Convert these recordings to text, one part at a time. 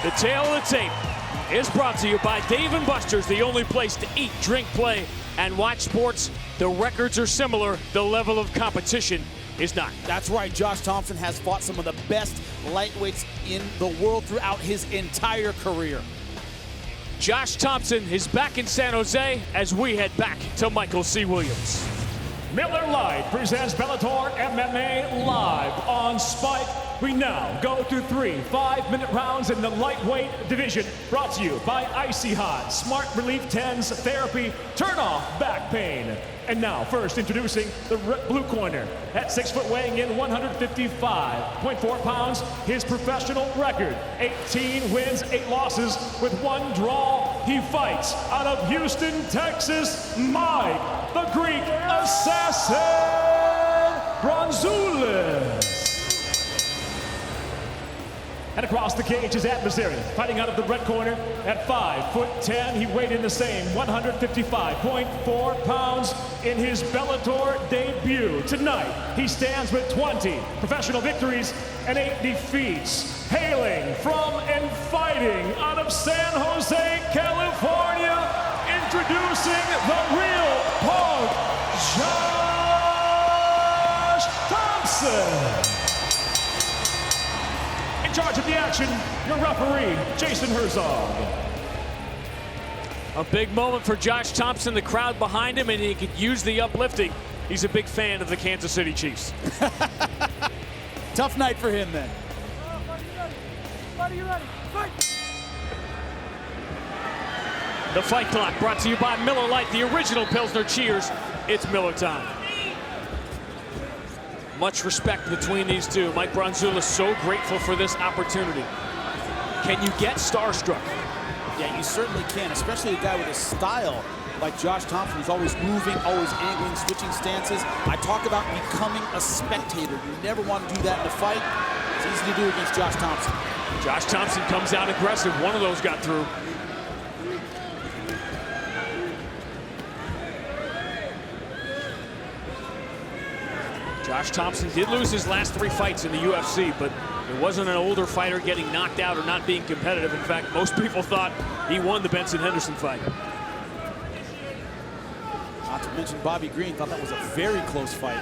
The tale of the tape is brought to you by Dave & Buster's, the only place to eat, drink, play, and watch sports. The records are similar. The level of competition is not. That's right. Josh Thomson has fought some of the best lightweights in the world throughout his entire career. Josh Thomson is back in San Jose as we head back to Michael C. Williams. Miller Lite presents Bellator MMA live on Spike. We now go through 3 5-minute rounds in the lightweight division, brought to you by Icy Hot, Smart Relief 10's Therapy, Turn Off Back Pain. And now, first introducing the blue corner, at 6 foot, weighing in 155.4 pounds, his professional record, 18 wins, 8 losses with 1 draw. He fights out of Houston, Texas, Mike, the Greek Assassin, Bronzoulis. And across the cage, his adversary, fighting out of the red corner at 5'10". He weighed in the same 155.4 pounds in his Bellator debut. Tonight, he stands with 20 professional victories and 8 defeats. Hailing from and fighting out of San Jose, California, introducing the real punk, Josh Thomson. In charge of the action, your referee, Jason Herzog. A big moment for Josh Thomson, the crowd behind him, and he could use the uplifting. He's a big fan of the Kansas City Chiefs. Tough night for him then. Buddy, you ready? Fight! The fight clock brought to you by Miller Lite, the original Pilsner Cheers. It's Miller time. Much respect between these two. Mike Bronzoulis so grateful for this opportunity. Can you get starstruck? Yeah, you certainly can, especially a guy with a style like Josh Thomson, who's always moving, always angling, switching stances. I talk about becoming a spectator. You never want to do that in a fight. It's easy to do against Josh Thomson. Josh Thomson comes out aggressive. One of those got through. Josh Thomson did lose his last 3 fights in the UFC, but it wasn't an older fighter getting knocked out or not being competitive. In fact, most people thought he won the Benson Henderson fight. Not to mention Bobby Green thought that was a very close fight.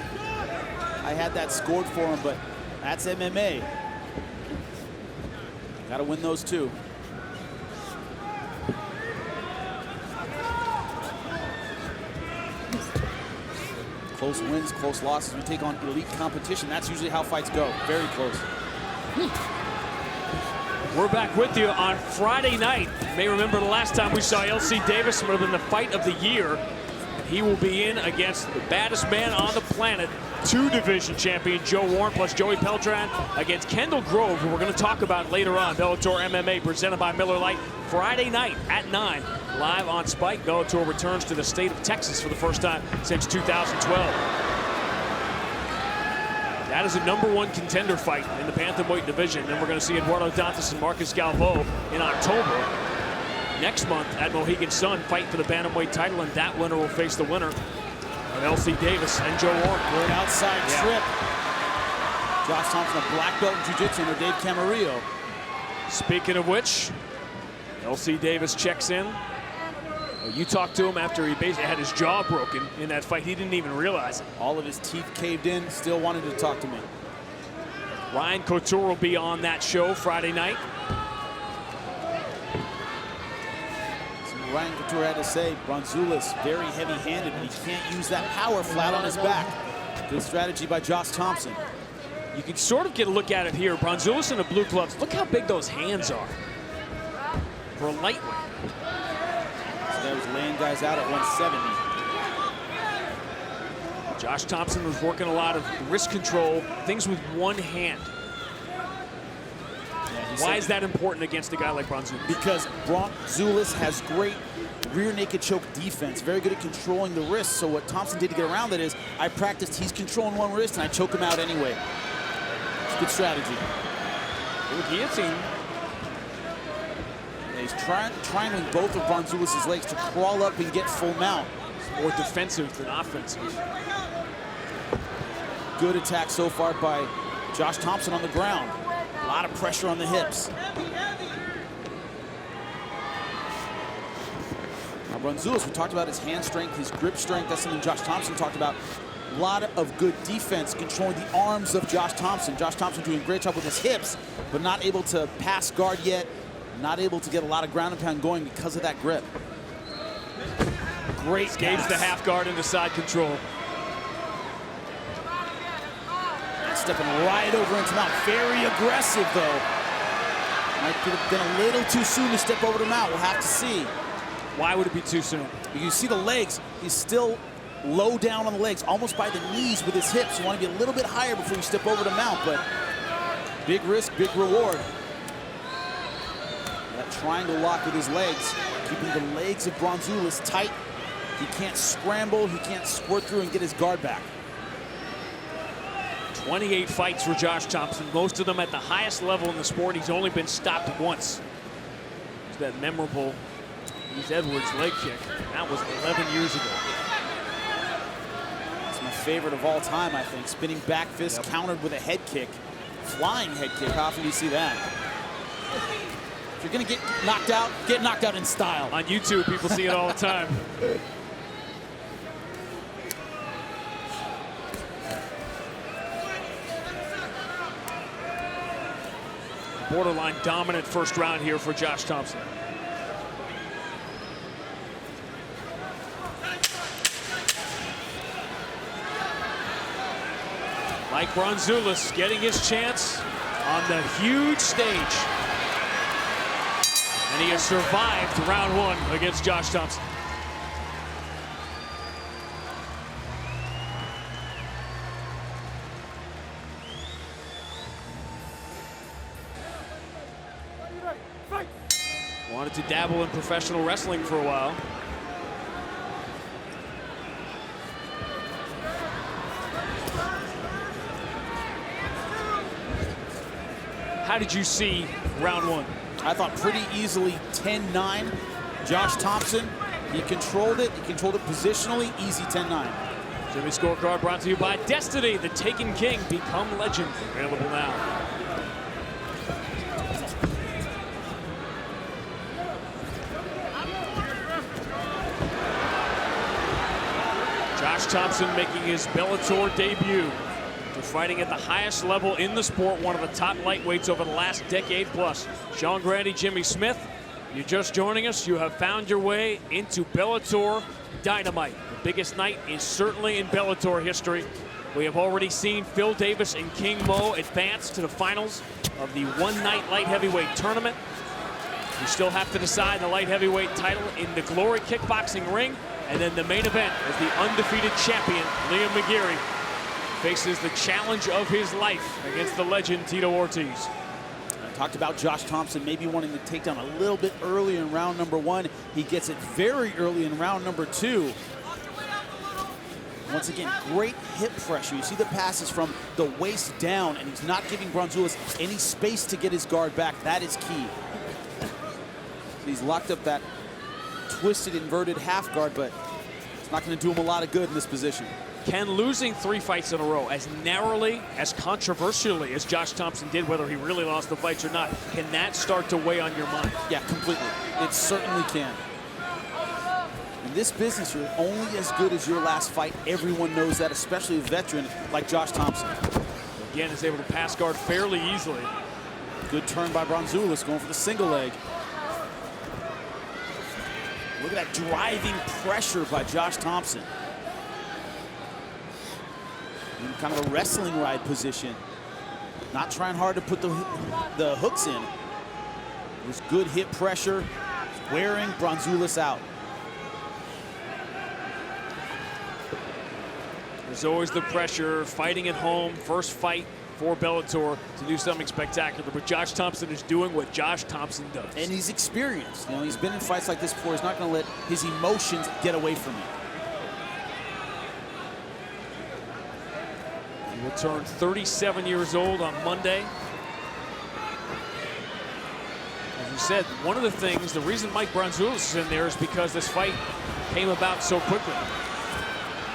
I had that scored for him, but that's MMA. Got to win those too. Close wins, close losses. We take on elite competition. That's usually how fights go. Very close. We're back with you on Friday night. You may remember the last time we saw L.C. Davis would have been the fight of the year. He will be in against the baddest man on the planet, 2-division champion Joe Warren, plus Joey Peltran against Kendall Grove, who we're going to talk about later on. Bellator MMA presented by Miller Lite, Friday night at 9, live on Spike. Bellator returns to the state of Texas for the first time since 2012. That is a #1 contender fight in the bantamweight division. Then we're going to see Eduardo Dantas and Marcus Galvo in October. Next month at Mohegan Sun, fight for the bantamweight title, and that winner will face the winner of L.C. Davis and Joe Warren. Good outside trip. Josh Thomson, a black belt in Jiu-Jitsu under Dave Camarillo. Speaking of which, L.C. Davis checks in. You talked to him after he basically had his jaw broken in that fight. He didn't even realize it. All of his teeth caved in, still wanted to talk to me. Ryan Couture will be on that show Friday night. Ryan Couture had to say, Bronzoulis very heavy-handed, but he can't use that power flat on his back. Good strategy by Josh Thomson. You can sort of get a look at it here. Bronzoulis in the blue gloves. Look how big those hands are for a lightweight. This guy was laying guys out at 170. Josh Thomson was working a lot of wrist control, things with one hand. Why is that important against a guy like Bronzoulis? Because Bronzoulis has great rear naked choke defense, very good at controlling the wrist. So what Thomson did to get around that is, I practiced, he's controlling one wrist and I choke him out anyway. It's a good strategy. Good guillotine. Yeah, he's triangling both of Bronzoulis' legs to crawl up and get full mount. More defensive than offensive. Good attack so far by Josh Thomson on the ground. A lot of pressure on the hips. Bronzoulis, we talked about his hand strength, his grip strength. That's something Josh Thomson talked about. A lot of good defense, controlling the arms of Josh Thomson. Josh Thomson doing a great job with his hips, but not able to pass guard yet. Not able to get a lot of ground and pound going because of that grip. Great Escapes the half guard into side control. Stepping right over into mount. Very aggressive, though. Might have been a little too soon to step over to mount. We'll have to see. Why would it be too soon? You see the legs. He's still low down on the legs, almost by the knees with his hips. You want to be a little bit higher before you step over to mount, but big risk, big reward. That triangle lock with his legs, keeping the legs of Bronzoulis tight. He can't scramble, he can't squirt through and get his guard back. 28 fights for Josh Thomson, most of them at the highest level in the sport. He's only been stopped once. It's that memorable East Edwards leg kick. That was 11 years ago. It's my favorite of all time, I think. Spinning back fist countered with a head kick. Flying head kick. How often do you see that? If you're going to get knocked out in style. On YouTube, people see it all the time. Borderline dominant first round here for Josh Thomson. Mike Bronzoulis getting his chance on the huge stage. And he has survived round one against Josh Thomson. Wanted to dabble in professional wrestling for a while. How did you see round one? I thought pretty easily 10-9. Josh Thomson, he controlled it. He controlled it positionally. Easy 10-9. Jimmy Scorecard brought to you by Destiny, the Taken King. Become legend. Available now. Josh Thomson making his Bellator debut. After fighting at the highest level in the sport, one of the top lightweights over the last decade plus. Sean Grande, Jimmy Smith, you're just joining us. You have found your way into Bellator Dynamite. The biggest night is certainly in Bellator history. We have already seen Phil Davis and King Mo advance to the finals of the one-night light heavyweight tournament. We still have to decide the light heavyweight title in the Glory Kickboxing ring. And then the main event as the undefeated champion, Liam McGeary, faces the challenge of his life against the legend Tito Ortiz. I talked about Josh Thomson maybe wanting to take down a little bit early in round number one. He gets it very early in round number two. Once again, great hip pressure. You see the passes from the waist down, and he's not giving Bronzoulis any space to get his guard back. That is key. He's locked up that twisted, inverted half guard, but it's not going to do him a lot of good in this position. Can losing 3 fights in a row, as narrowly, as controversially as Josh Thomson did, whether he really lost the fights or not, can that start to weigh on your mind? Yeah, completely. It certainly can. In this business, you're only as good as your last fight. Everyone knows that, especially a veteran like Josh Thomson. Again, is able to pass guard fairly easily. Good turn by Bronzoulis, going for the single leg. Look at that driving pressure by Josh Thomson. In kind of a wrestling ride position. Not trying hard to put the hooks in. It was good hip pressure, wearing Bronzoulis out. There's always the pressure, fighting at home, first fight for Bellator to do something spectacular, but Josh Thomson is doing what Josh Thomson does. And he's experienced. You know, he's been in fights like this before. He's not going to let his emotions get away from him. He will turn 37 years old on Monday. As you said, one of the things, the reason Mike Bronzoulis is in there is because this fight came about so quickly.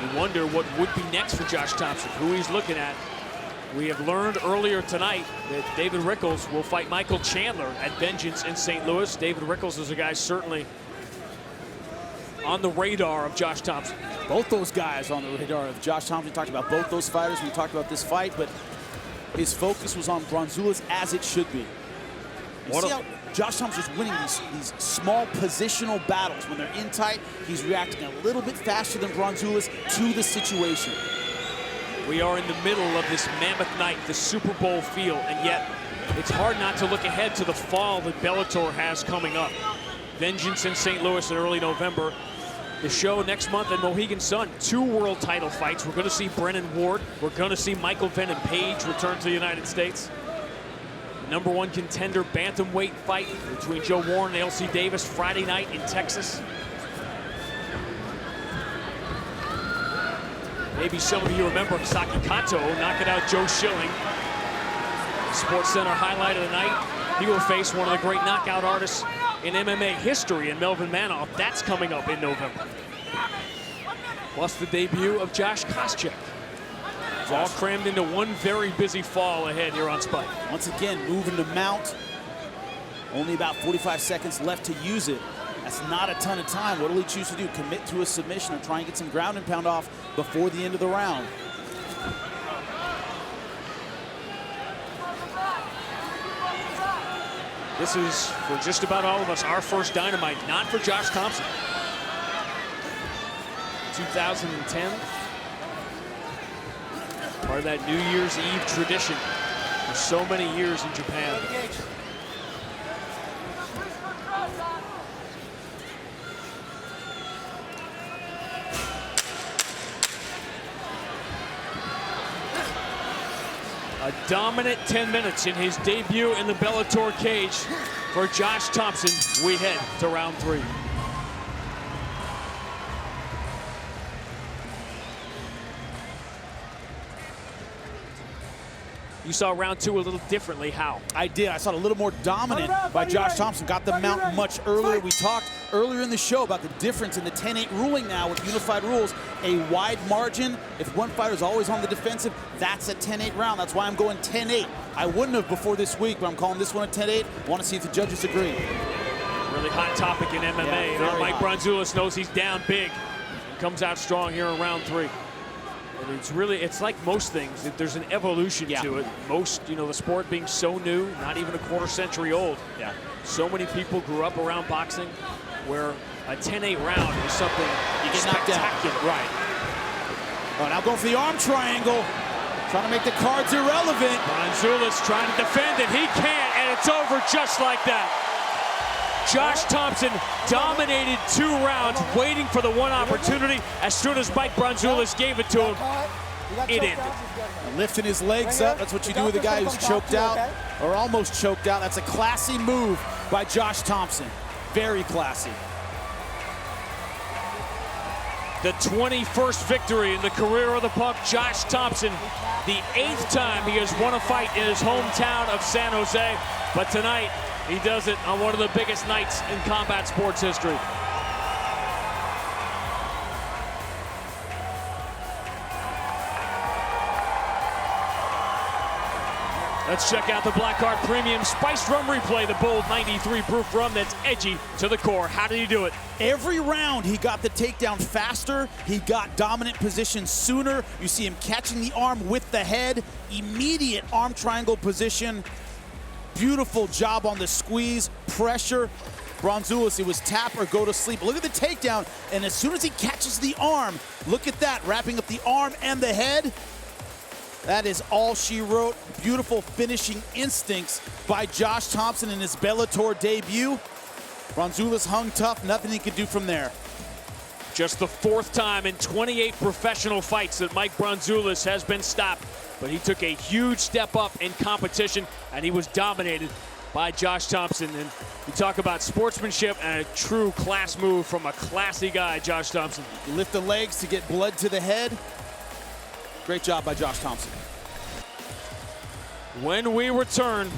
You wonder what would be next for Josh Thomson, who he's looking at. We have learned earlier tonight that David Rickles will fight Michael Chandler at Vengeance in St. Louis. David Rickles is a guy certainly on the radar of Josh Thomson? Both those guys on the radar of Josh Thomson. We talked about both those fighters. We talked about this fight, but his focus was on Bronzoulis, as it should be. You see how Josh Thompson's winning these small positional battles. When they're in tight, he's reacting a little bit faster than Bronzoulis to the situation. We are in the middle of this mammoth night, the Super Bowl feel, and yet it's hard not to look ahead to the fall that Bellator has coming up. Vengeance in St. Louis in early November. The show next month in Mohegan Sun, 2 world title fights. We're going to see Brennan Ward. We're going to see Michael Venom Page return to the United States. #1 contender bantamweight fight between Joe Warren and LC Davis Friday night in Texas. Maybe some of you remember Saki Kato knocking out Joe Schilling. Sports Center highlight of the night. He will face one of the great knockout artists in MMA history in Melvin Manoff. That's coming up in November. Plus the debut of Josh Koscheck. All crammed into one very busy fall ahead here on Spike. Once again, moving to mount. Only about 45 seconds left to use it. That's not a ton of time. What will he choose to do? Commit to a submission or try and get some ground and pound off before the end of the round? This is, for just about all of us, our first Dynamite, not for Josh Thomson. 2010. Part of that New Year's Eve tradition for so many years in Japan. A dominant 10 minutes in his debut in the Bellator cage for Josh Thomson. We head to round 3. You saw round 2 a little differently. How? I did. I saw it a little more dominant by Josh Thomson. Got the mount much earlier. We talked earlier in the show about the difference in the 10-8 ruling now with unified rules. A wide margin. If one fighter is always on the defensive, that's a 10-8 round. That's why I'm going 10-8. I wouldn't have before this week, but I'm calling this one a 10-8. I want to see if the judges agree. Really hot topic in MMA. Yeah, Mike Bronzoulis knows he's down big. He comes out strong here in round 3. And it's like most things, there's an evolution to it. Most, the sport being so new, not even a quarter century old. Yeah. So many people grew up around boxing where a 10-8 round is something you get knocked spectacular. Down. Right. Oh, now going for the arm triangle. Trying to make the cards irrelevant. Bronzoulis trying to defend it. He can't, and it's over just like that. Josh Thomson dominated 2 rounds, waiting for the one opportunity. As soon as Mike Bronzoulis gave it to him, it ended. Lifting his legs up, that's what you do with a guy who's choked out or almost choked out. That's a classy move by Josh Thomson. Very classy. The 21st victory in the career of the Punk, Josh Thomson. The 8th time he has won a fight in his hometown of San Jose. But tonight, he does it on one of the biggest nights in combat sports history. Let's check out the Black Card Premium Spiced Rum Replay, the bold 93 proof rum that's edgy to the core. How did he do it? Every round he got the takedown faster, he got dominant position sooner. You see him catching the arm with the head, immediate arm triangle position. Beautiful job on the squeeze, pressure. Bronzoulis, it was tap or go to sleep. Look at the takedown, and as soon as he catches the arm, look at that, wrapping up the arm and the head. That is all she wrote. Beautiful finishing instincts by Josh Thomson in his Bellator debut. Bronzoulis hung tough, nothing he could do from there. Just the 4th time in 28 professional fights that Mike Bronzoulis has been stopped. But he took a huge step up in competition, and he was dominated by Josh Thomson. And you talk about sportsmanship and a true class move from a classy guy, Josh Thomson. You lift the legs to get blood to the head. Great job by Josh Thomson. When we return,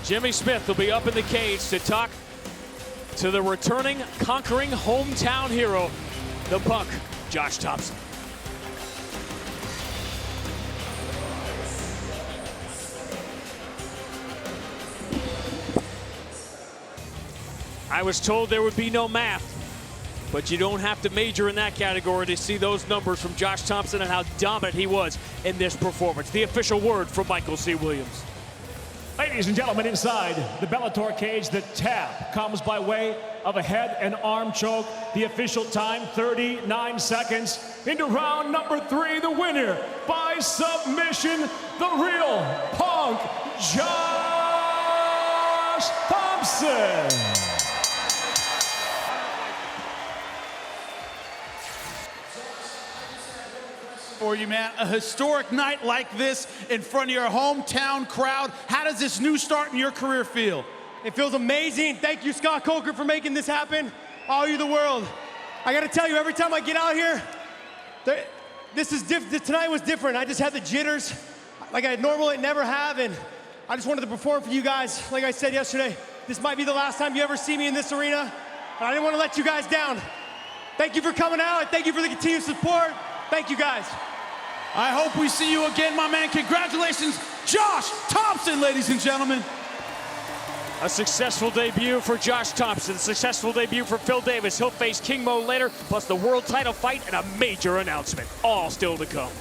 Jimmy Smith will be up in the cage to talk to the returning, conquering hometown hero, the Punk, Josh Thomson. I was told there would be no math. But you don't have to major in that category to see those numbers from Josh Thomson and how dominant he was in this performance. The official word from Michael C. Williams. Ladies and gentlemen, inside the Bellator cage, the tap comes by way of a head and arm choke. The official time, 39 seconds. Into round number 3, the winner by submission, the real Punk, Josh Thomson. For you, man, a historic night like this in front of your hometown crowd. How does this new start in your career feel? It feels amazing. Thank you, Scott Coker, for making this happen. All you, the world. I got to tell you, every time I get out here, tonight was different. I just had the jitters like I normally never have, and I just wanted to perform for you guys. Like I said yesterday, this might be the last time you ever see me in this arena, and I didn't want to let you guys down. Thank you for coming out, and thank you for the continued support. Thank you, guys. I hope we see you again, my man. Congratulations, Josh Thomson, ladies and gentlemen. A successful debut for Josh Thomson, a successful debut for Phil Davis. He'll face King Mo later, plus the world title fight and a major announcement. All still to come.